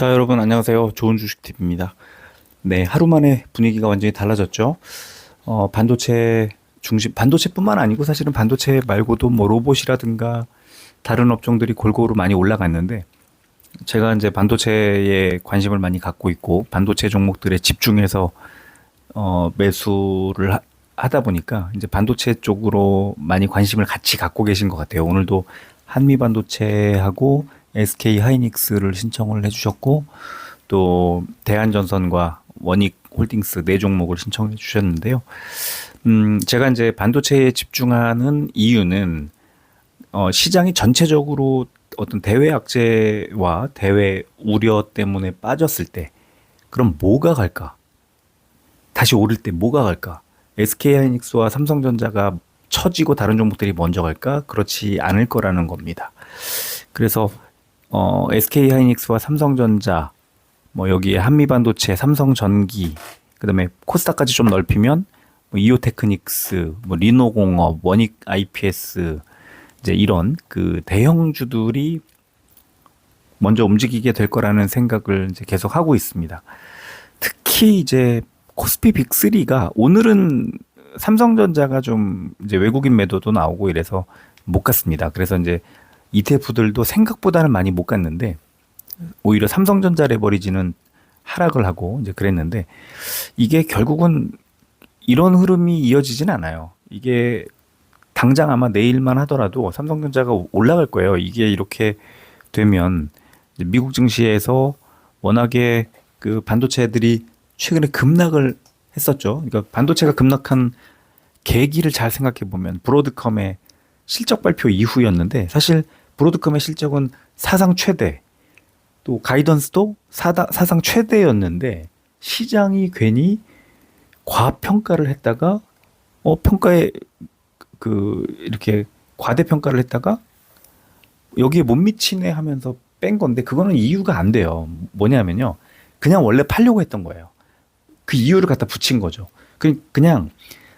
자, 여러분 안녕하세요. 좋은 주식팁입니다. 네, 하루 만에 분위기가 완전히 달라졌죠. 반도체 중심, 반도체뿐만 아니고 사실은 반도체 말고도 뭐 로봇이라든가 다른 업종들이 골고루 많이 올라갔는데 제가 이제 반도체에 관심을 많이 갖고 있고 반도체 종목들에 집중해서 매수를 하다 보니까 이제 반도체 쪽으로 많이 관심을 같이 갖고 계신 것 같아요. 오늘도 한미 반도체하고 SK 하이닉스를 신청을 해주셨고 또 대한전선과 원익 홀딩스 네 종목을 신청해 주셨는데요. 제가 이제 반도체에 집중하는 이유는 시장이 전체적으로 어떤 대외 악재와 대외 우려 때문에 빠졌을 때 그럼 뭐가 갈까? 다시 오를 때 뭐가 갈까? SK하이닉스와 삼성전자가 처지고 다른 종목들이 먼저 갈까? 그렇지 않을 거라는 겁니다. 그래서 SK하이닉스와 삼성전자, 뭐 여기에 한미반도체, 삼성전기, 그다음에 코스닥까지 좀 넓히면 뭐 이오테크닉스, 뭐 리노공업, 원익 IPS 이제 이런 그 대형주들이 먼저 움직이게 될 거라는 생각을 이제 계속 하고 있습니다. 특히 이제 코스피 빅3가 오늘은 삼성전자가 좀 이제 외국인 매도도 나오고 이래서 못 갔습니다. 그래서 이제 ETF들도 생각보다는 많이 못 갔는데 오히려 삼성전자 레버리지는 하락을 하고 이제 그랬는데 이게 결국은 이런 흐름이 이어지진 않아요. 이게 당장 아마 내일만 하더라도 삼성전자가 올라갈 거예요. 이게 이렇게 되면 이제 미국 증시에서 워낙에 그 반도체들이 최근에 급락을 했었죠. 그러니까 반도체가 급락한 계기를 잘 생각해 보면 브로드컴의 실적 발표 이후였는데 사실 브로드컴의 실적은 사상 최대 또 가이던스도 사상 최대였는데 시장이 괜히 과평가를 했다가 평가에 그 이렇게 과대평가를 했다가 여기에 못 미치네 하면서 뺀 건데 그거는 이유가 안 돼요. 뭐냐면요. 그냥 원래 팔려고 했던 거예요. 그 이유를 갖다 붙인 거죠. 그냥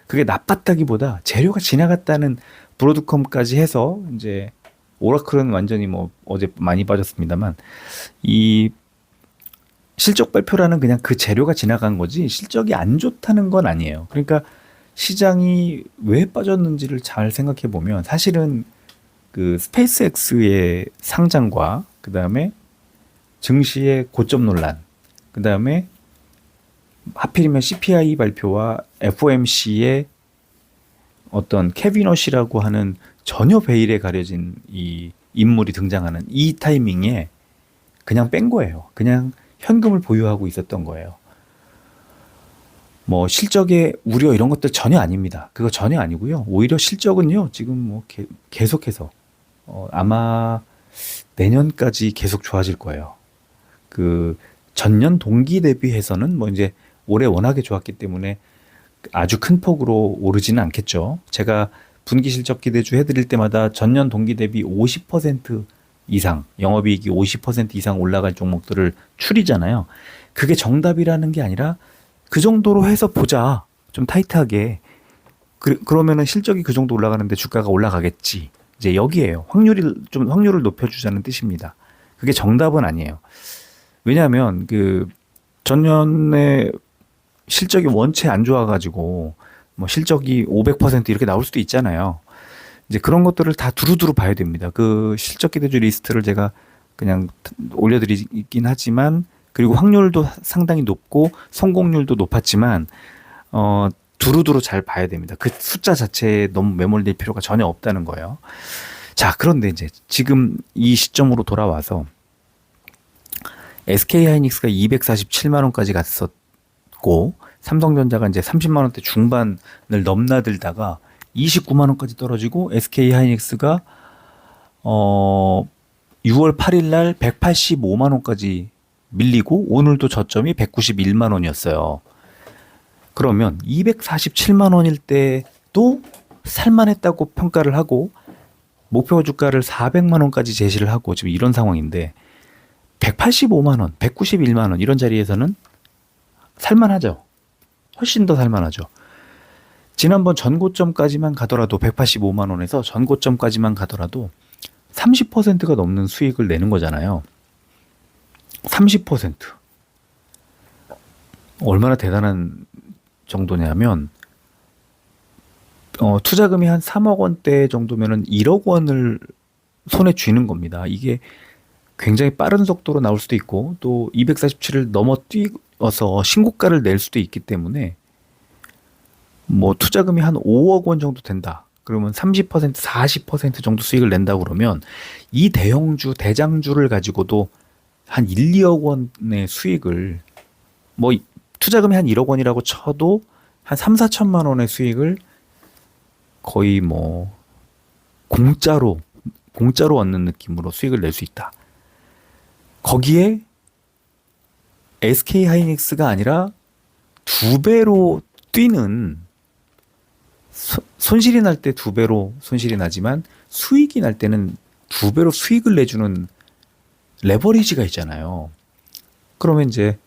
그게 나빴다기보다 재료가 지나갔다는 브로드컴까지 해서 이제 오라클은 완전히 뭐 어제 많이 빠졌습니다만 이 실적 발표라는 그냥 그 재료가 지나간 거지 실적이 안 좋다는 건 아니에요. 그러니까 시장이 왜 빠졌는지를 잘 생각해 보면 사실은 그 스페이스X의 상장과 그 다음에 증시의 고점 논란, 그 다음에 하필이면 CPI 발표와 FOMC의 어떤 캐비넛이라고 하는 전혀 베일에 가려진 이 인물이 등장하는 이 타이밍에 그냥 뺀 거예요. 그냥 현금을 보유하고 있었던 거예요. 뭐 실적의 우려 이런 것들 전혀 아닙니다. 그거 전혀 아니고요. 오히려 실적은요. 지금 뭐 계속해서 아마 내년까지 계속 좋아질 거예요. 그 전년 동기 대비해서는 뭐 이제 올해 워낙에 좋았기 때문에 아주 큰 폭으로 오르지는 않겠죠. 제가 분기 실적 기대주 해드릴 때마다 전년 동기 대비 50% 이상, 영업이익이 50% 이상 올라갈 종목들을 추리잖아요. 그게 정답이라는 게 아니라 그 정도로 해서 보자. 좀 타이트하게. 그러면은 실적이 그 정도 올라가는데 주가가 올라가겠지. 이제 여기에요. 확률을 높여주자는 뜻입니다. 그게 정답은 아니에요. 왜냐하면 그 전년에 실적이 원체 안 좋아가지고 뭐 실적이 500% 이렇게 나올 수도 있잖아요. 이제 그런 것들을 다 두루두루 봐야 됩니다. 그 실적 기대주 리스트를 제가 그냥 올려드리긴 하지만 그리고 확률도 상당히 높고 성공률도 높았지만 두루두루 잘 봐야 됩니다. 그 숫자 자체에 너무 매몰될 필요가 전혀 없다는 거예요. 자, 그런데 이제 지금 이 시점으로 돌아와서 SK하이닉스가 247만 원까지 갔었고 삼성전자가 이제 30만 원대 중반을 넘나들다가 29만 원까지 떨어지고 SK하이닉스가 6월 8일 날 185만 원까지 밀리고 오늘도 저점이 191만 원이었어요. 그러면 247만 원일 때도 살만했다고 평가를 하고 목표 주가를 400만 원까지 제시를 하고 지금 이런 상황인데 185만 원, 191만 원 이런 자리에서는 살만하죠. 훨씬 더 살만하죠. 지난번 전고점까지만 가더라도 185만 원에서 전고점까지만 가더라도 30%가 넘는 수익을 내는 거잖아요. 30%. 얼마나 대단한 정도냐면 투자금이 한 3억 원대 정도면은 1억 원을 손에 쥐는 겁니다. 이게 굉장히 빠른 속도로 나올 수도 있고 또 247을 넘어뛰어서 신고가를 낼 수도 있기 때문에 뭐 투자금이 한 5억 원 정도 된다. 그러면 30%, 40% 정도 수익을 낸다 그러면 이 대형주, 대장주를 가지고도 한 1, 2억 원의 수익을 뭐 투자금이 한 1억 원이라고 쳐도 한 3, 4천만 원의 수익을 거의 뭐 공짜로 얻는 느낌으로 수익을 낼 수 있다. 거기에 SK 하이닉스가 아니라 두 배로 뛰는 손실이 날 때 두 배로 손실이 나지만 수익이 날 때는 두 배로 수익을 내주는 레버리지가 있잖아요. 그러면 이제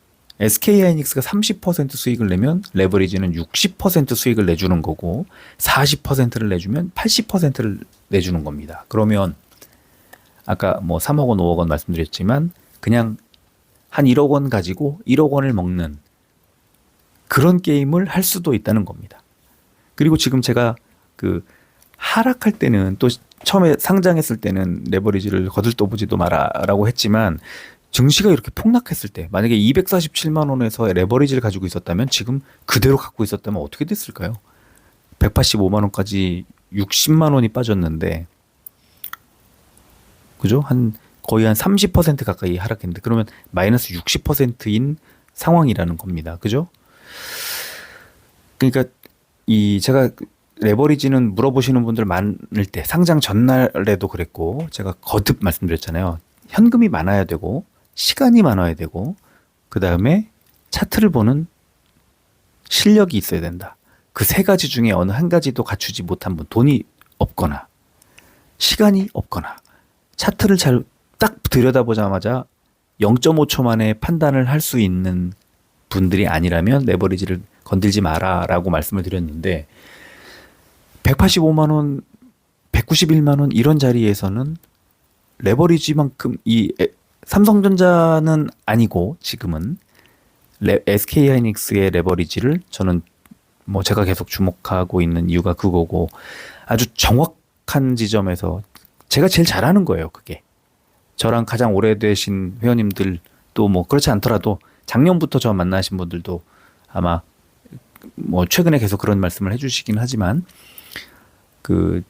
SK 하이닉스가 30% 수익을 내면 레버리지는 60% 수익을 내주는 거고 40%를 내주면 80%를 내주는 겁니다. 그러면 아까 뭐 3억 원, 5억 원 말씀드렸지만 그냥 한 1억 원 가지고 1억 원을 먹는 그런 게임을 할 수도 있다는 겁니다. 그리고 지금 제가 그 하락할 때는 또 처음에 상장했을 때는 레버리지를 거들떠보지도 마라라고 했지만 증시가 이렇게 폭락했을 때 만약에 247만 원에서 레버리지를 가지고 있었다면 지금 그대로 갖고 있었다면 어떻게 됐을까요? 185만 원까지 60만 원이 빠졌는데 그죠? 거의 한 30% 가까이 하락했는데 그러면 마이너스 60%인 상황이라는 겁니다. 그죠? 그러니까 제가 레버리지는 물어보시는 분들 많을 때 상장 전날에도 그랬고 제가 거듭 말씀드렸잖아요. 현금이 많아야 되고 시간이 많아야 되고 그 다음에 차트를 보는 실력이 있어야 된다. 그 세 가지 중에 어느 한 가지도 갖추지 못한 분, 돈이 없거나 시간이 없거나 차트를 잘 딱 들여다보자마자 0.5초 만에 판단을 할 수 있는 분들이 아니라면 레버리지를 건들지 마라라고 말씀을 드렸는데 185만 원, 191만 원 이런 자리에서는 레버리지만큼 삼성전자는 아니고 지금은 SK 하이닉스의 레버리지를 저는 뭐 제가 계속 주목하고 있는 이유가 그거고 아주 정확한 지점에서 제가 제일 잘하는 거예요. 그게 저랑 가장 오래되신 회원님들 또 뭐 그렇지 않더라도 작년부터 저 만나신 분들도 아마 뭐 최근에 계속 그런 말씀을 해주시긴 하지만 그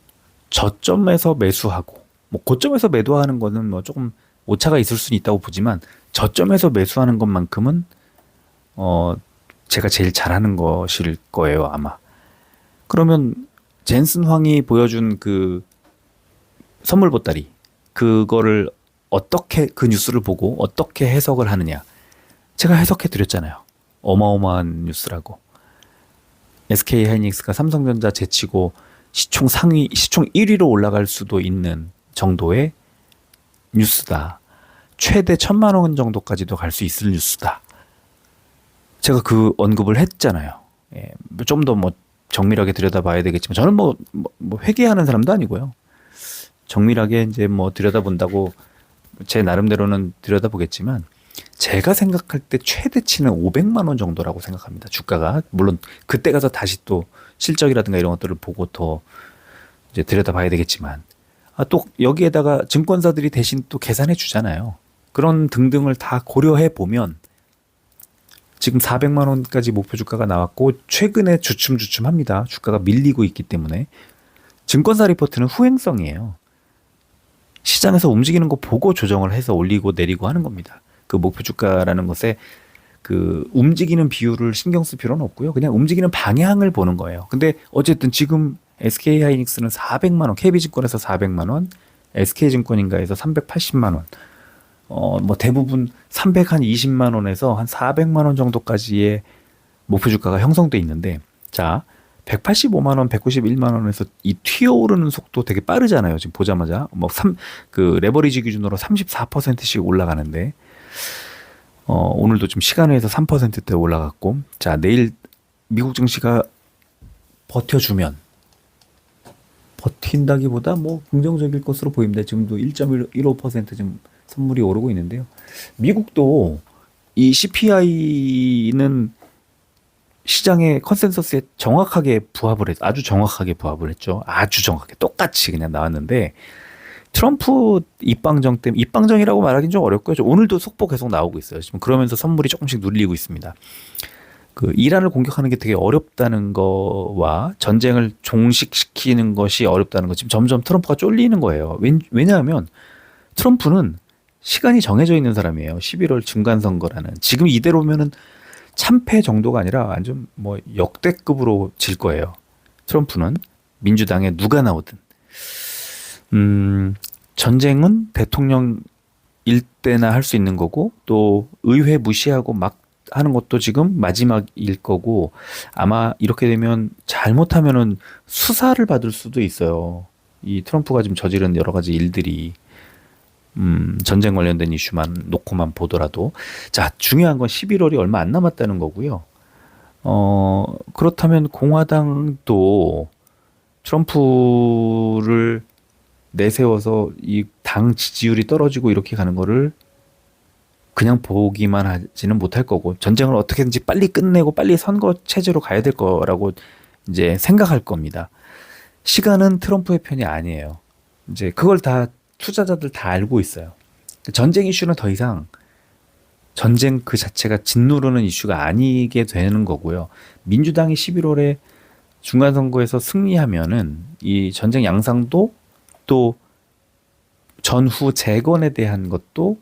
저점에서 매수하고 뭐 고점에서 매도하는 거는 뭐 조금 오차가 있을 수는 있다고 보지만 저점에서 매수하는 것만큼은 제가 제일 잘하는 것일 거예요 아마. 그러면 젠슨 황이 보여준 그 선물 보따리 그거를 어떻게 그 뉴스를 보고 어떻게 해석을 하느냐 제가 해석해 드렸잖아요. 어마어마한 뉴스라고. SK 하이닉스가 삼성전자 제치고 시총 1위로 올라갈 수도 있는 정도의 뉴스다. 최대 1,000만 원 정도까지도 갈 수 있을 뉴스다. 제가 그 언급을 했잖아요. 예, 좀 더 뭐 정밀하게 들여다봐야 되겠지만 저는 뭐 회계하는 사람도 아니고요. 정밀하게 이제 뭐 들여다본다고 제 나름대로는 들여다보겠지만 제가 생각할 때 최대치는 500만 원 정도라고 생각합니다. 주가가 물론 그때 가서 다시 또 실적이라든가 이런 것들을 보고 더 이제 들여다봐야 되겠지만 또 여기에다가 증권사들이 대신 또 계산해 주잖아요. 그런 등등을 다 고려해 보면 지금 400만 원까지 목표 주가가 나왔고 최근에 주춤주춤합니다. 주가가 밀리고 있기 때문에 증권사 리포트는 후행성이에요. 시장에서 움직이는 거 보고 조정을 해서 올리고 내리고 하는 겁니다. 그 목표 주가라는 것에 그 움직이는 비율을 신경 쓸 필요는 없고요. 그냥 움직이는 방향을 보는 거예요. 근데 어쨌든 지금 SK 하이닉스는 400만 원, KB증권에서 400만 원, SK증권인가에서 380만 원. 뭐 대부분 320만 원에서 한 400만 원 정도까지의 목표 주가가 형성돼 있는데 자, 185만 원, 191만 원에서 이 튀어오르는 속도 되게 빠르잖아요. 지금 보자마자 그 레버리지 기준으로 34%씩 올라가는데 오늘도 좀 시간에서 3%대 올라갔고 자, 내일 미국 증시가 버텨주면 버틴다기보다 뭐 긍정적일 것으로 보입니다. 지금도 1.15% 지금 선물이 오르고 있는데요. 미국도 이 CPI는 시장의 컨센서스에 정확하게 부합을 아주 정확하게 부합을 했죠. 아주 정확하게 똑같이 그냥 나왔는데 트럼프 입방정 때문에 입방정이라고 말하기는 좀 어렵고요. 오늘도 속보 계속 나오고 있어요. 지금 그러면서 선물이 조금씩 눌리고 있습니다. 그 이란을 공격하는 게 되게 어렵다는 거와 전쟁을 종식시키는 것이 어렵다는 거 지금 점점 트럼프가 쫄리는 거예요. 왜냐하면 트럼프는 시간이 정해져 있는 사람이에요. 11월 중간선거라는. 지금 이대로면은 참패 정도가 아니라 완전 뭐 역대급으로 질 거예요. 트럼프는 민주당에 누가 나오든. 전쟁은 대통령 일 때나 할 수 있는 거고 또 의회 무시하고 막 하는 것도 지금 마지막일 거고 아마 이렇게 되면 잘못하면은 수사를 받을 수도 있어요. 이 트럼프가 지금 저지른 여러 가지 일들이 전쟁 관련된 이슈만 놓고만 보더라도 자 중요한 건 11월이 얼마 안 남았다는 거고요. 그렇다면 공화당도 트럼프를 내세워서 이 당 지지율이 떨어지고 이렇게 가는 거를 그냥 보기만 하지는 못할 거고 전쟁을 어떻게든지 빨리 끝내고 빨리 선거 체제로 가야 될 거라고 이제 생각할 겁니다. 시간은 트럼프의 편이 아니에요. 이제 그걸 다 투자자들 다 알고 있어요. 전쟁 이슈는 더 이상 전쟁 그 자체가 짓누르는 이슈가 아니게 되는 거고요. 민주당이 11월에 중간선거에서 승리하면은 이 전쟁 양상도 또 전후 재건에 대한 것도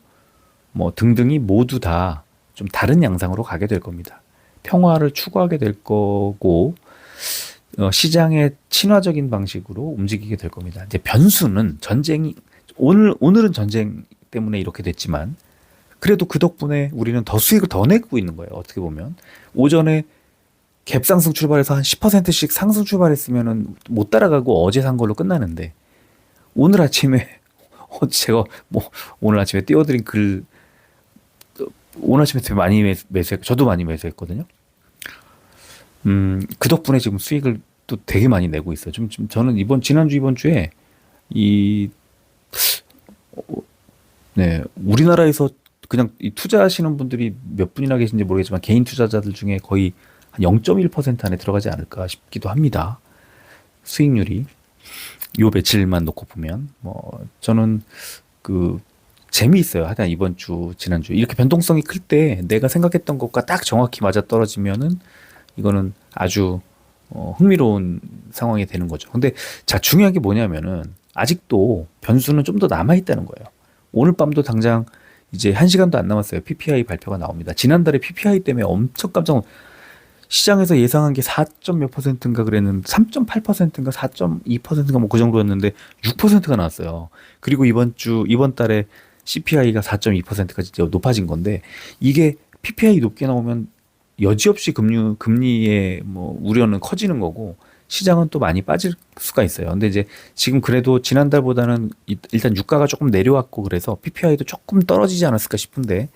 뭐 등등이 모두 다 좀 다른 양상으로 가게 될 겁니다. 평화를 추구하게 될 거고 시장의 친화적인 방식으로 움직이게 될 겁니다. 이제 변수는 전쟁이 오늘은 전쟁 때문에 이렇게 됐지만 그래도 그 덕분에 우리는 더 수익을 더 내고 있는 거예요. 어떻게 보면 오전에 갭상승 출발해서 한 10%씩 상승 출발했으면은 못 따라가고 어제 산 걸로 끝나는데 오늘 아침에 제가 뭐 오늘 아침에 띄워드린 글 오늘 아침에 되게 많이 매수했고 저도 많이 매수했거든요. 그 덕분에 지금 수익을 또 되게 많이 내고 있어요. 좀 저는 지난주 이번 주에 이 네, 우리나라에서 그냥 이 투자하시는 분들이 몇 분이나 계신지 모르겠지만 개인 투자자들 중에 거의 한 0.1% 안에 들어가지 않을까 싶기도 합니다. 수익률이 요 며칠만 놓고 보면 뭐 저는 그 재미있어요. 하여튼 이번 주 지난주 이렇게 변동성이 클 때 내가 생각했던 것과 딱 정확히 맞아 떨어지면은 이거는 아주 흥미로운 상황이 되는 거죠. 근데 자 중요한 게 뭐냐면은 아직도 변수는 좀 더 남아 있다는 거예요. 오늘 밤도 당장 이제 1시간도 안 남았어요. PPI 발표가 나옵니다. 지난달에 PPI 때문에 엄청 시장에서 예상한 게 4점 몇 %인가 그랬는데 3.8%인가 4.2%인가 뭐 그 정도였는데 6%가 나왔어요. 그리고 이번 달에 CPI가 4.2%까지 높아진 건데 이게 PPI 높게 나오면 여지없이 금리의 뭐 우려는 커지는 거고 시장은 또 많이 빠질 수가 있어요. 근데 이제 지금 그래도 지난달보다는 일단 유가가 조금 내려왔고 그래서 PPI도 조금 떨어지지 않았을까 싶은데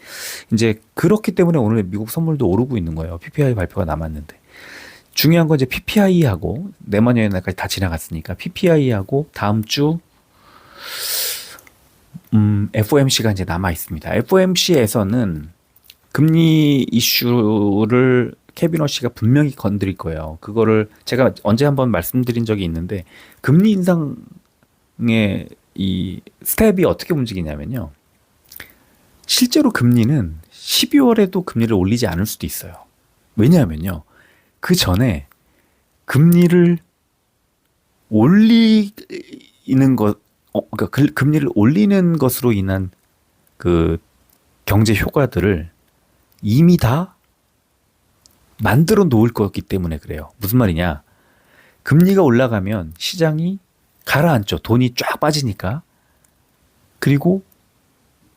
이제 그렇기 때문에 오늘 미국 선물도 오르고 있는 거예요. PPI 발표가 남았는데. 중요한 건 이제 PPI하고 내만 연날까지 다 지나갔으니까 PPI하고 다음 주 FOMC가 이제 남아 있습니다. FOMC에서는 금리 이슈를 케빈 워시가 분명히 건드릴 거예요. 그거를 제가 언제 한번 말씀드린 적이 있는데 금리 인상의 이 스텝이 어떻게 움직이냐면요. 실제로 금리는 12월에도 금리를 올리지 않을 수도 있어요. 왜냐하면요. 그 전에 금리를 올리는 것, 그러니까 금리를 올리는 것으로 인한 그 경제 효과들을 이미 다 만들어 놓을 거기 때문에 그래요. 무슨 말이냐. 금리가 올라가면 시장이 가라앉죠. 돈이 쫙 빠지니까. 그리고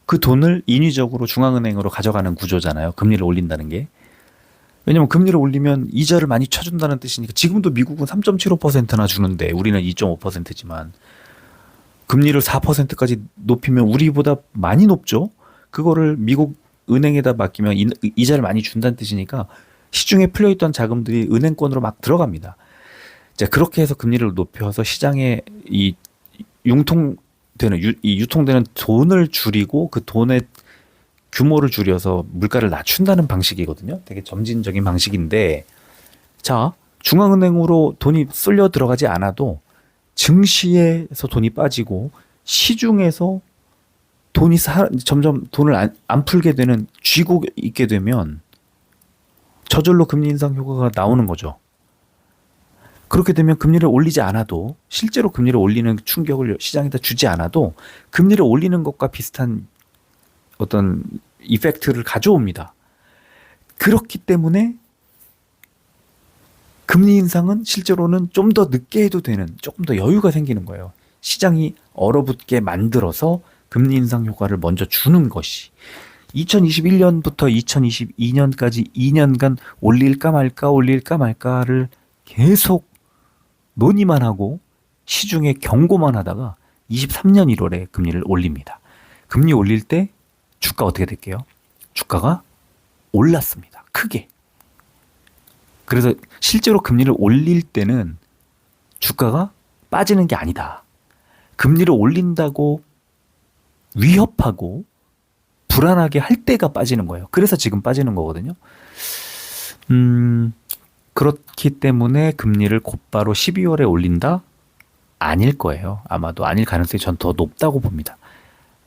그 돈을 인위적으로 중앙은행으로 가져가는 구조잖아요. 금리를 올린다는 게. 왜냐면 금리를 올리면 이자를 많이 쳐준다는 뜻이니까 지금도 미국은 3.75%나 주는데 우리는 2.5%지만 금리를 4%까지 높이면 우리보다 많이 높죠. 그거를 미국 은행에다 맡기면 이자를 많이 준다는 뜻이니까 시중에 풀려있던 자금들이 은행권으로 막 들어갑니다. 자, 그렇게 해서 금리를 높여서 시장에 이 융통 되는 이 유통되는 돈을 줄이고 그 돈의 규모를 줄여서 물가를 낮춘다는 방식이거든요. 되게 점진적인 방식인데, 자, 중앙은행으로 돈이 쏠려 들어가지 않아도 증시에서 돈이 빠지고 시중에서 점점 돈을 안 풀게 되는 쥐고 있게 되면 저절로 금리 인상 효과가 나오는 거죠. 그렇게 되면 금리를 올리지 않아도, 실제로 금리를 올리는 충격을 시장에다 주지 않아도 금리를 올리는 것과 비슷한 어떤 이펙트를 가져옵니다. 그렇기 때문에 금리 인상은 실제로는 좀 더 늦게 해도 되는, 조금 더 여유가 생기는 거예요. 시장이 얼어붙게 만들어서 금리 인상 효과를 먼저 주는 것이, 2021년부터 2022년까지 2년간 올릴까 말까를 계속 논의만 하고 시중에 경고만 하다가 23년 1월에 금리를 올립니다. 금리 올릴 때 주가 어떻게 될게요? 주가가 올랐습니다. 크게. 그래서 실제로 금리를 올릴 때는 주가가 빠지는 게 아니다. 금리를 올린다고 위협하고 불안하게 할 때가 빠지는 거예요. 그래서 지금 빠지는 거거든요. 그렇기 때문에 금리를 곧바로 12월에 올린다? 아닐 거예요. 아마도 아닐 가능성이 전 더 높다고 봅니다.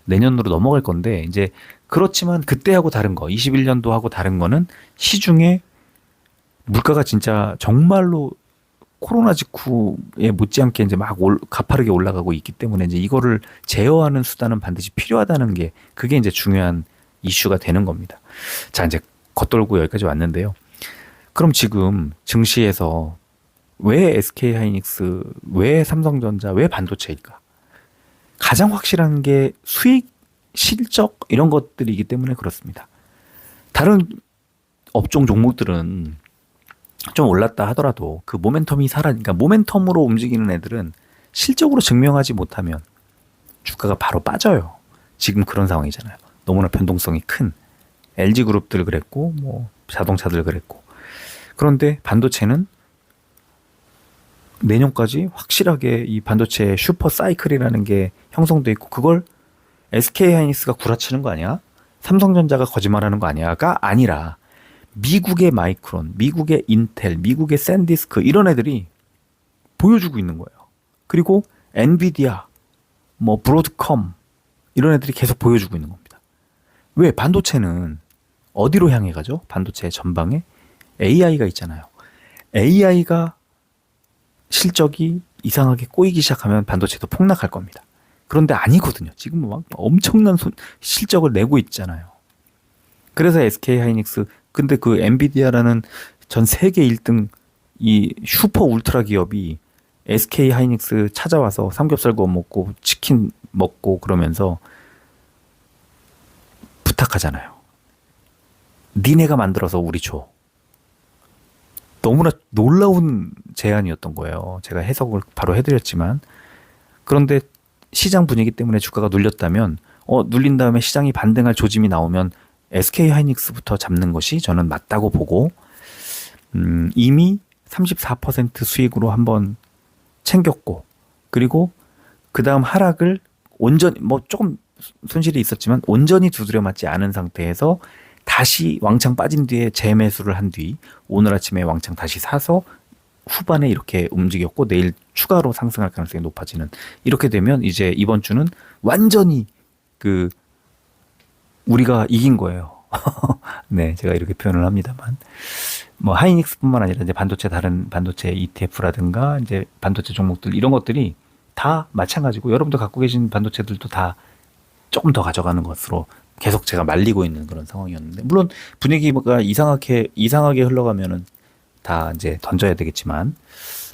내년으로 넘어갈 건데, 이제 그렇지만 그때하고 다른 거, 21년도 하고 다른 거는 시중에 물가가 진짜 정말로 코로나 직후에 못지않게 이제 막 가파르게 올라가고 있기 때문에 이제 이거를 제어하는 수단은 반드시 필요하다는 게, 그게 이제 중요한 이슈가 되는 겁니다. 자, 이제 겉돌고 여기까지 왔는데요. 그럼 지금 증시에서 왜 SK 하이닉스, 왜 삼성전자, 왜 반도체일까? 가장 확실한 게 수익, 실적 이런 것들이기 때문에 그렇습니다. 다른 업종 종목들은 좀 올랐다 하더라도 그 모멘텀이 그러니까 모멘텀으로 움직이는 애들은 실적으로 증명하지 못하면 주가가 바로 빠져요. 지금 그런 상황이잖아요. 너무나 변동성이 큰 LG그룹들 그랬고, 뭐 자동차들 그랬고. 그런데 반도체는 내년까지 확실하게 이 반도체 슈퍼 사이클이라는 게 형성돼 있고, 그걸 SK 하이닉스가 구라치는 거 아니야? 삼성전자가 거짓말하는 거 아니야가 아니라, 미국의 마이크론, 미국의 인텔, 미국의 샌디스크 이런 애들이 보여주고 있는 거예요. 그리고 엔비디아, 뭐 브로드컴 이런 애들이 계속 보여주고 있는 겁니다. 왜? 반도체는 어디로 향해 가죠? 반도체 전방에 AI가 있잖아요. AI가 실적이 이상하게 꼬이기 시작하면 반도체도 폭락할 겁니다. 그런데 아니거든요. 지금 막 엄청난 실적을 내고 있잖아요. 그래서 SK 하이닉스, 근데 그 엔비디아라는 전 세계 1등 이 슈퍼 울트라 기업이 SK 하이닉스 찾아와서 삼겹살 구워 먹고 치킨 먹고 그러면서 부탁하잖아요. 니네가 만들어서 우리 줘. 너무나 놀라운 제안이었던 거예요. 제가 해석을 바로 해드렸지만, 그런데 시장 분위기 때문에 주가가 눌렸다면, 눌린 다음에 시장이 반등할 조짐이 나오면 SK 하이닉스부터 잡는 것이 저는 맞다고 보고, 이미 34% 수익으로 한번 챙겼고, 그리고 그 다음 하락을 온전히, 뭐 조금 손실이 있었지만 온전히 두드려 맞지 않은 상태에서 다시 왕창 빠진 뒤에 재매수를 한 뒤 오늘 아침에 왕창 다시 사서 후반에 이렇게 움직였고, 내일 추가로 상승할 가능성이 높아지는, 이렇게 되면 이제 이번 주는 완전히 우리가 이긴 거예요. 네, 제가 이렇게 표현을 합니다만, 뭐 하이닉스뿐만 아니라 이제 다른 반도체 ETF라든가 이제 반도체 종목들 이런 것들이 다 마찬가지고, 여러분도 갖고 계신 반도체들도 다 조금 더 가져가는 것으로 계속 제가 말리고 있는 그런 상황이었는데, 물론 분위기가 이상하게 흘러가면은 다 이제 던져야 되겠지만,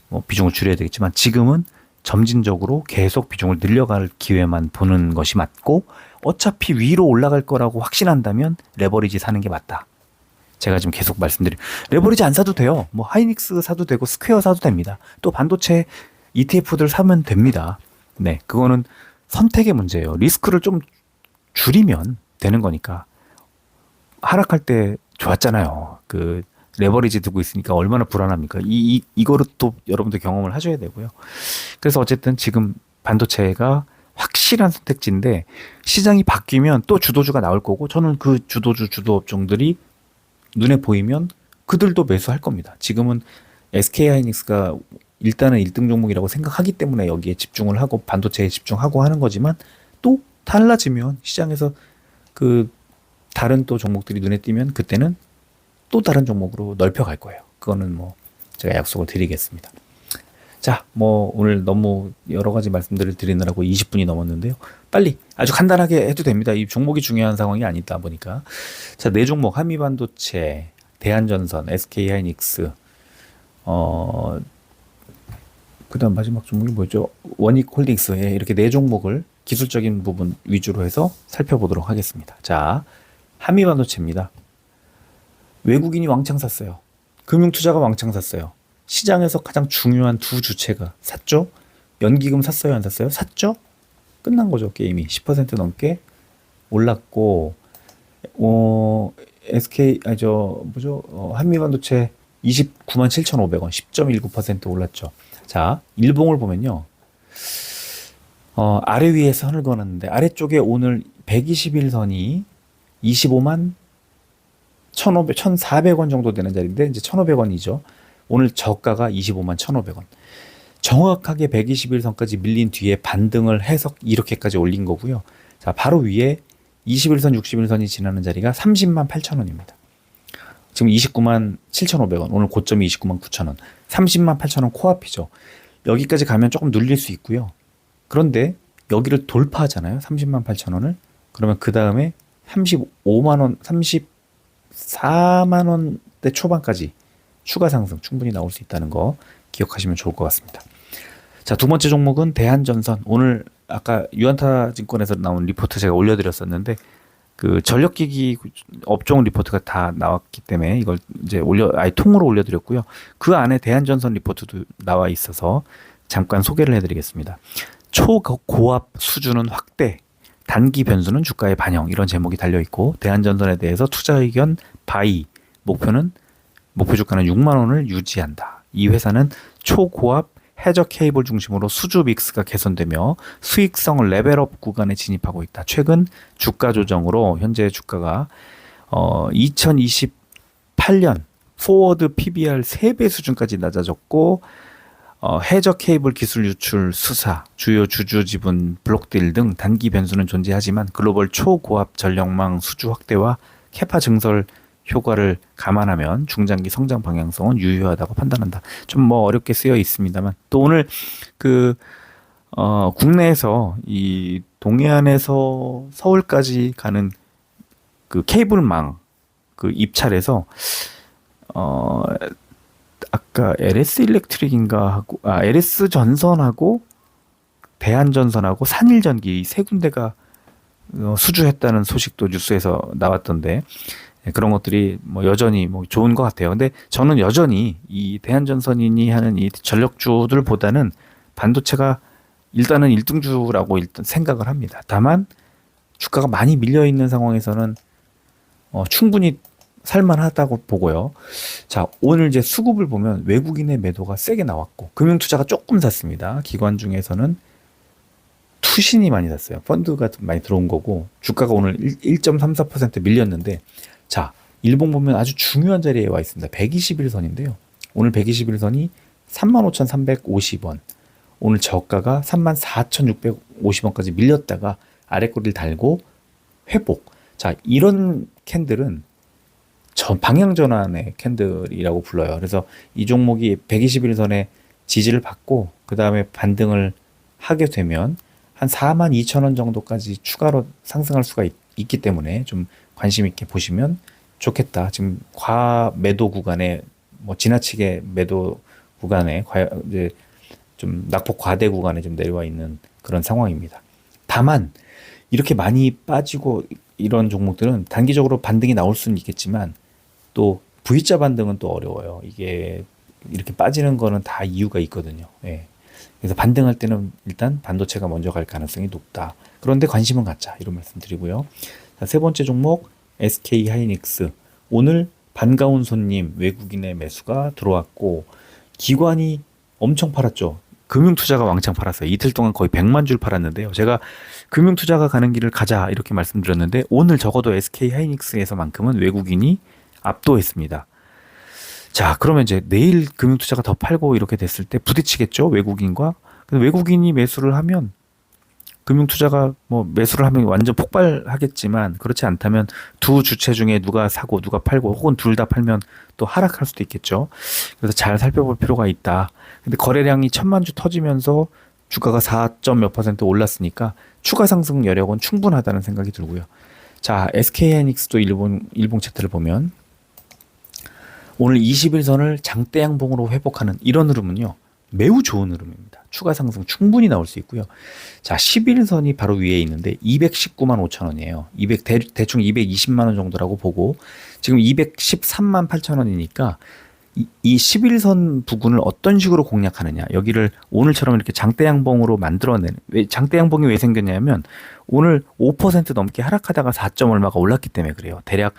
뭐 비중을 줄여야 되겠지만, 지금은 점진적으로 계속 비중을 늘려갈 기회만 보는 것이 맞고, 어차피 위로 올라갈 거라고 확신한다면 레버리지 사는 게 맞다. 제가 지금 계속 레버리지 안 사도 돼요. 뭐 하이닉스 사도 되고 스퀘어 사도 됩니다. 또 반도체 ETF들 사면 됩니다. 네, 그거는 선택의 문제예요. 리스크를 좀 줄이면 되는 거니까. 하락할 때 좋았잖아요. 레버리지 두고 있으니까 얼마나 불안합니까? 이거를 또 여러분들 경험을 하셔야 되고요. 그래서 어쨌든 지금 반도체가 확실한 선택지인데 시장이 바뀌면 또 주도주가 나올 거고 저는 그 주도주 주도업종들이 눈에 보이면 그들도 매수할 겁니다. 지금은 SK하이닉스가 일단은 1등 종목이라고 생각하기 때문에 여기에 집중을 하고 반도체에 집중하고 하는 거지만 또 달라지면 시장에서 그 다른 또 종목들이 눈에 띄면 그때는 또 다른 종목으로 넓혀갈 거예요. 그거는 뭐 제가 약속을 드리겠습니다. 자, 뭐 오늘 너무 여러 가지 말씀들을 드리느라고 20분이 넘었는데요. 빨리 아주 간단하게 해도 됩니다. 이 종목이 중요한 상황이 아니다 보니까. 자, 네 종목 한미반도체, 대한전선, SK하이닉스, 그다음 마지막 종목이 뭐죠? 원익홀딩스. 예, 이렇게 네 종목을 기술적인 부분 위주로 해서 살펴보도록 하겠습니다. 자, 한미반도체입니다. 외국인이 왕창 샀어요. 금융투자가 왕창 샀어요. 시장에서 가장 중요한 두 주체가 샀죠? 연기금 샀어요, 안 샀어요? 샀죠? 끝난 거죠, 게임이. 10% 넘게 올랐고, 한미반도체 29만 7,500원, 10.19% 올랐죠. 자, 일봉을 보면요. 아래 위에 선을 그었는데, 아래쪽에 오늘 121선이 25만 1,400원 정도 되는 자리인데, 이제 1,500원이죠. 오늘 저가가 25만 1,500원. 정확하게 121선까지 밀린 뒤에 반등을 해서 이렇게까지 올린 거고요. 자, 바로 위에 21선, 61선이 지나는 자리가 30만 8천원입니다. 지금 29만 7,500원. 오늘 고점이 29만 9천원. 30만 8천원 코앞이죠. 여기까지 가면 조금 눌릴 수 있고요. 그런데 여기를 돌파하잖아요. 30만 8천원을. 그러면 그 다음에 35만원, 34만원대 초반까지 추가 상승 충분히 나올 수 있다는 거 기억하시면 좋을 것 같습니다. 자, 두 번째 종목은 대한전선. 오늘 아까 유안타증권에서 나온 리포트 제가 올려드렸었는데 그 전력기기 업종 리포트가 다 나왔기 때문에 이걸 이제 아예 통으로 올려드렸고요. 그 안에 대한전선 리포트도 나와 있어서 잠깐 소개를 해드리겠습니다. 초고압 수준은 확대, 단기 변수는 주가의 반영, 이런 제목이 달려 있고 대한전선에 대해서 투자 의견 바이, 목표 주가는 6만 원을 유지한다. 이 회사는 초고압 해저 케이블 중심으로 수주 믹스가 개선되며 수익성을 레벨업 구간에 진입하고 있다. 최근 주가 조정으로 현재 주가가 2028년 포워드 PBR 3배 수준까지 낮아졌고 해저 케이블 기술 유출 수사, 주요 주주 지분 블록딜 등 단기 변수는 존재하지만 글로벌 초고압 전력망 수주 확대와 캐파 증설 효과를 감안하면 중장기 성장 방향성은 유효하다고 판단한다. 좀 뭐 어렵게 쓰여 있습니다만 또 오늘 국내에서 이 동해안에서 서울까지 가는 그 케이블망 그 입찰에서 아까 LS 일렉트릭인가 하고 LS 전선하고 대한전선하고 산일전기 이 세 군데가 수주했다는 소식도 뉴스에서 나왔던데 그런 것들이 뭐 여전히 뭐 좋은 것 같아요. 근데 저는 여전히 이 대한전선이니 하는 이 전력주들보다는 반도체가 일단은 1등주라고 일단 생각을 합니다. 다만 주가가 많이 밀려 있는 상황에서는 충분히 살만하다고 보고요. 자, 오늘 이제 수급을 보면 외국인의 매도가 세게 나왔고 금융투자가 조금 샀습니다. 기관 중에서는 투신이 많이 샀어요. 펀드가 많이 들어온 거고 주가가 오늘 1.34% 밀렸는데 자, 일봉 보면 아주 중요한 자리에 와 있습니다. 121선인데요. 오늘 121선이 35,350원. 오늘 저가가 34,650원까지 밀렸다가 아래꼬리를 달고 회복. 자, 이런 캔들은 방향 전환의 캔들이라고 불러요. 그래서 이 종목이 121선에 지지를 받고 그 다음에 반등을 하게 되면 한 42,000원 정도까지 추가로 상승할 수가 있기 때문에 좀 관심 있게 보시면 좋겠다. 지금 과매도 구간에 뭐 지나치게 매도 구간에 이제 좀 낙폭 과대 구간에 좀 내려와 있는 그런 상황입니다. 다만 이렇게 많이 빠지고 이런 종목들은 단기적으로 반등이 나올 수는 있겠지만 또 V자 반등은 또 어려워요. 이게 이렇게 빠지는 거는 다 이유가 있거든요. 예. 그래서 반등할 때는 일단 반도체가 먼저 갈 가능성이 높다. 그런데 관심은 갖자. 이런 말씀 드리고요. 자, 세 번째 종목 SK하이닉스. 오늘 반가운 손님 외국인의 매수가 들어왔고 기관이 엄청 팔았죠. 금융투자가 왕창 팔았어요. 이틀 동안 거의 100만 줄 팔았는데요. 제가 금융투자가 가는 길을 가자 이렇게 말씀드렸는데 오늘 적어도 SK 하이닉스에서만큼은 외국인이 압도했습니다. 자, 그러면 이제 내일 금융투자가 더 팔고 이렇게 됐을 때 부딪히겠죠, 외국인과. 근데 외국인이 매수를 하면 금융투자가 뭐 매수를 하면 완전 폭발하겠지만 그렇지 않다면 두 주체 중에 누가 사고 누가 팔고 혹은 둘 다 팔면 또 하락할 수도 있겠죠. 그래서 잘 살펴볼 필요가 있다. 근데 거래량이 1,000만 주 터지면서 주가가 4점 몇 퍼센트 올랐으니까 추가 상승 여력은 충분하다는 생각이 들고요. 자, SK하이닉스도 일봉 차트를 보면 오늘 20일선을 장대 양봉으로 회복하는 이런 흐름은요. 매우 좋은 흐름입니다. 추가 상승 충분히 나올 수 있고요. 자, 11선이 바로 위에 있는데 219만 5천 원이에요. 대충 220만 원 정도라고 보고 지금 213만 8천 원이니까 이 11선 부근을 어떤 식으로 공략하느냐. 여기를 오늘처럼 이렇게 장대 양봉으로 만들어내는. 장대 양봉이 왜 생겼냐면 오늘 5% 넘게 하락하다가 4점 얼마가 올랐기 때문에 그래요. 대략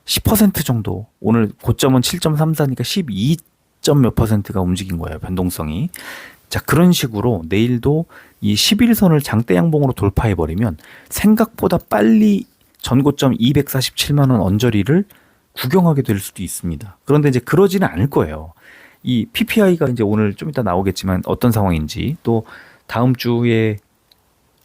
10% 정도. 오늘 고점은 7.34니까 12점 몇 퍼센트가 움직인 거예요. 변동성이. 자, 그런 식으로 내일도 이 11선을 장대 양봉으로 돌파해 버리면 생각보다 빨리 전고점 247만 원 언저리를 구경하게 될 수도 있습니다. 그런데 이제 그러지는 않을 거예요. 이 PPI가 이제 오늘 좀 이따 나오겠지만 어떤 상황인지 또 다음 주에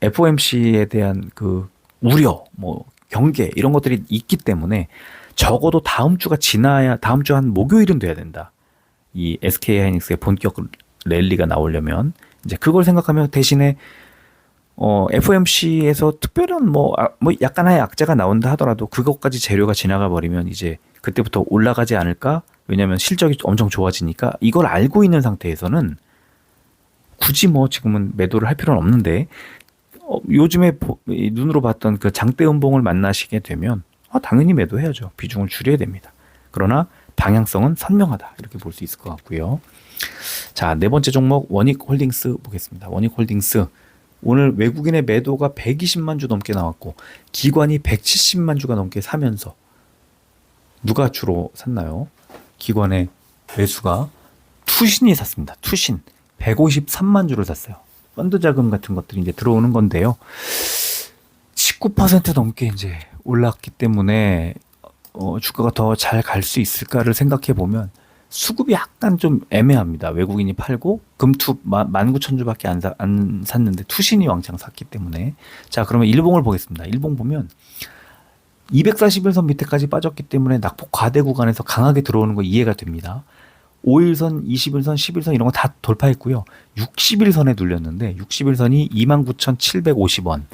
FOMC에 대한 그 우려, 뭐 경계 이런 것들이 있기 때문에 적어도 다음 주가 지나야 다음 주 한 목요일은 돼야 된다. 이 SK하이닉스의 본격 랠리가 나오려면 이제 그걸 생각하면 대신에 FOMC에서 특별한 뭐 약간의 약자가 나온다 하더라도 그것까지 재료가 지나가 버리면 이제 그때부터 올라가지 않을까? 왜냐하면 실적이 엄청 좋아지니까 이걸 알고 있는 상태에서는 굳이 뭐 지금은 매도를 할 필요는 없는데 요즘에 눈으로 봤던 그 장대 음봉을 만나시게 되면 당연히 매도해야죠. 비중을 줄여야 됩니다. 그러나 방향성은 선명하다 이렇게 볼 수 있을 것 같고요. 자, 네 번째 종목 원익홀딩스 보겠습니다. 원익홀딩스 오늘 외국인의 매도가 120만 주 넘게 나왔고 기관이 170만 주가 넘게 사면서 누가 주로 샀나요? 기관의 매수가 투신이 샀습니다. 투신 153만 주를 샀어요. 펀드 자금 같은 것들이 이제 들어오는 건데요. 19% 넘게 이제 올랐기 때문에 주가가 더 잘 갈 수 있을까를 생각해 보면 수급이 약간 좀 애매합니다. 외국인이 팔고 금투 19,000주밖에 안 샀는데 투신이 왕창 샀기 때문에. 자, 그러면 일봉을 보겠습니다. 일봉 보면 241선 밑에까지 빠졌기 때문에 낙폭 과대 구간에서 강하게 들어오는 거 이해가 됩니다. 5일선, 21선, 11선 이런 거 다 돌파했고요. 60일선에 눌렸는데 60일선이 29,750원.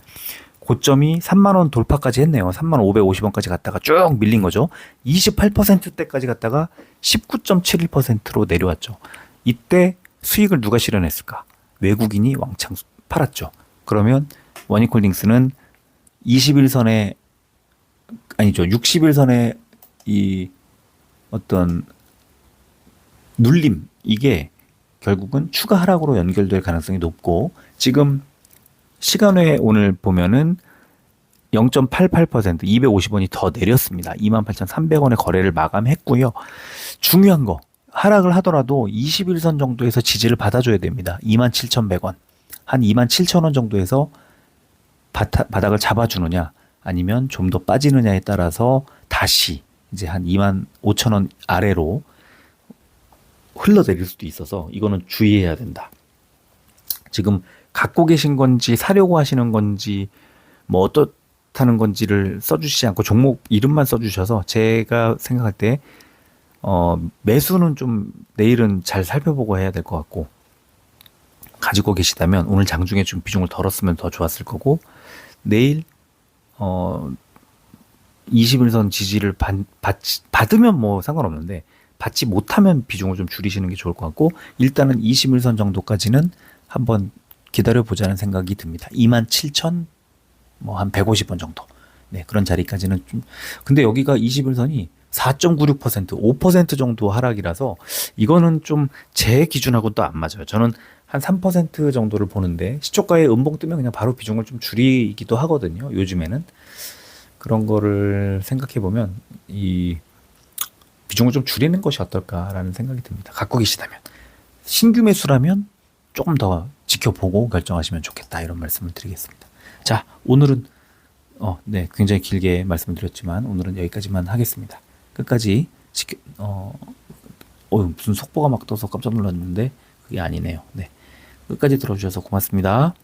고점이 3만 원 돌파까지 했네요. 3만 550원까지 갔다가 쭉 밀린 거죠. 28%대까지 갔다가 19.71%로 내려왔죠. 이때 수익을 누가 실현했을까? 외국인이 왕창 팔았죠. 그러면 원익홀딩스는 21선에 아니죠. 60일선의 이 어떤 눌림 이게 결국은 추가 하락으로 연결될 가능성이 높고 지금 시간외 오늘 보면은 0.88% 250원이 더 내렸습니다. 28,300원의 거래를 마감했고요. 중요한 거 하락을 하더라도 21선 정도에서 지지를 받아줘야 됩니다. 27,100원 한 27,000원 정도에서 바닥을 잡아주느냐 아니면 좀 더 빠지느냐에 따라서 다시 이제 한 25,000원 아래로 흘러내릴 수도 있어서 이거는 주의해야 된다. 지금 갖고 계신 건지 사려고 하시는 건지 뭐 어떻다는 건지를 써주시지 않고 종목 이름만 써주셔서 제가 생각할 때 매수는 좀 내일은 잘 살펴보고 해야 될 것 같고 가지고 계시다면 오늘 장중에 좀 비중을 덜었으면 더 좋았을 거고 내일 21선 지지를 받으면 뭐 상관없는데 받지 못하면 비중을 좀 줄이시는 게 좋을 것 같고 일단은 21선 정도까지는 한번 기다려보자는 생각이 듭니다. 27,000 뭐 한 150원 정도. 네, 그런 자리까지는 좀 근데 여기가 21선이 4.96% 5% 정도 하락이라서 이거는 좀 제 기준하고 또 안 맞아요. 저는 한 3% 정도를 보는데 시초가에 음봉 뜨면 그냥 바로 비중을 좀 줄이기도 하거든요. 요즘에는 그런 거를 생각해 보면 이 비중을 좀 줄이는 것이 어떨까라는 생각이 듭니다. 갖고 계시다면 신규 매수라면 조금 더 지켜보고 결정하시면 좋겠다 이런 말씀을 드리겠습니다. 자, 오늘은 네, 굉장히 길게 말씀을 드렸지만 오늘은 여기까지만 하겠습니다. 끝까지 무슨 속보가 막 떠서 깜짝 놀랐는데 그게 아니네요. 네, 끝까지 들어주셔서 고맙습니다.